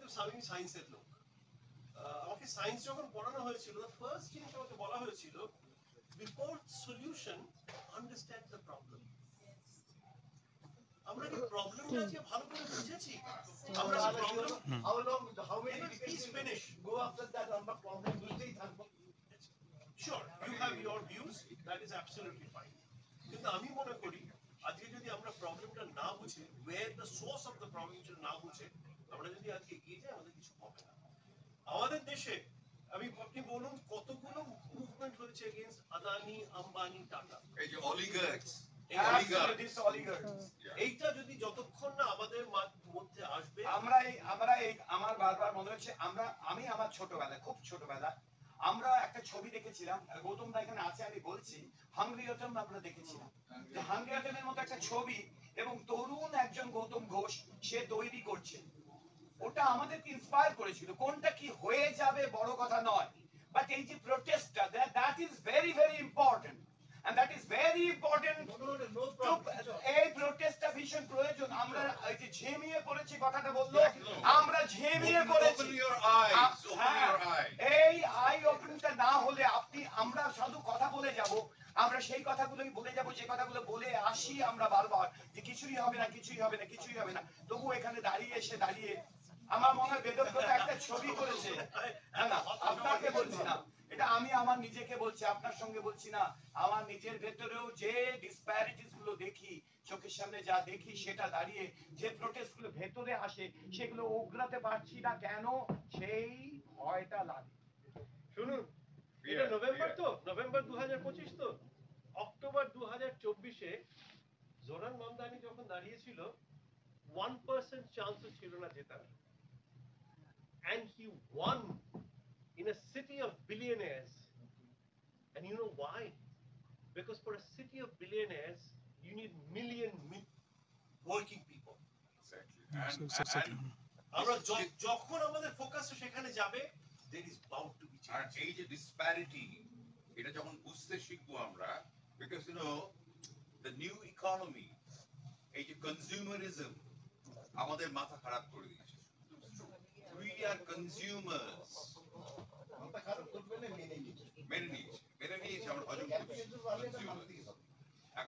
যেহেতু আমি সায়েন্সের লোক, আমাকে সায়েন্স যখন পড়ানো হয়েছিল, ফার্স্ট জিনিস আমাকে বলা হয়েছিল, before solution understand the problem. আমরা কি প্রবলেমটা আজকে ভালো করে বুঝেছি? আমরা problem how many please finish go after that আমরা প্রবলেম বুঝতেই থাকবো। Sure, you have your views, that is absolutely fine. কিন্তু আমি মনে করি আজকে যদি আমরা প্রবলেমটা না বুঝে, where the source of the problem না বুঝে আমরা যদি আজকে এগিয়ে যাই, আমাদের কিছু হবে না। আমাদের দেশে আপনি বলুন কতগুলো মুভমেন্ট হয়েছে এগেইনস্ট আদানি, আম্বানি, টাটা, এই যে অলিগার্কস, এইটা যদি যতক্ষণ না আমাদের মধ্যে আসবে, আমার বারবার মনে হচ্ছে আমি আমার ছোটবেলায়, খুব ছোটবেলায় আমরা একটা ছবি দেখেছিলাম, গৌতম দা এখানে আছে, আমি বলছি হাংরি অটম আমরা দেখেছিলাম, যে হাংরি অটমের মতো একটা ছবি এবং তরুণ একজন গৌতম ঘোষ সে তৈরি করছে, ওটা আমাদেরকে ইন্সপায়ার করেছিল। কোনটা কি হয়ে যাবে বড় কথা নয়, বাট এই যে প্রোটেস্টটা, that is very very important, and that is very important. এই প্রোটেস্টটা ভীষণ প্রয়োজন। আমরা এই যে ঝিমিয়ে পড়েছি, কথাটা বললো, আমরা ঝিমিয়ে পড়েছি। এই আই ওপেনটা না হলে আমরা শুধু কথা বলে যাব, আমরা সেই কথাগুলোই বলে যাব যে কথাগুলো বলে আসি আমরা বারবার, যে কিছুই হবে না, কিছুই হবে না, কিছুই হবে না। তবু এখানে দাঁড়িয়ে আমার মনে হয় বেদব্রত একটা ছবি করেছে, না আপনাকে বলছি না, এটা আমি আমার নিজেকে বলছি, আপনার সঙ্গে বলছি না, আমার নিজের ভেতরেও যে ডিসপ্যারিটিস গুলো দেখি, চোখের সামনে যা দেখি, সেটা দাঁড়িয়ে যে প্রোটেস্ট গুলো ভেতরে আসে, সেগুলো উগরাতে পারছি না কেন, সেই ভয়টা লাগে। শুনুন, এটা নভেম্বর, তো নভেম্বর 2025, তো অক্টোবর 2024-এ জোরান মামদানি যখন দাঁড়িয়েছিল, 1% চান্সও ছিল না জেতার, and he won in a city of billionaires. And you know why? Because for a city of billionaires you need million working people. Exactly. আমরা যখন আমাদের ফোকাস সেখানে যাবে, there is bound to be change. আর এই যে disparity, এটা যখন বুঝতে শিখবো আমরা, because you know the new economy, এই যে কনজিউমারিজম আমাদের মাথা খারাপ করে দিয়েছে। We are consumers. মেনে নিয়েছি আমরা হজম করছি।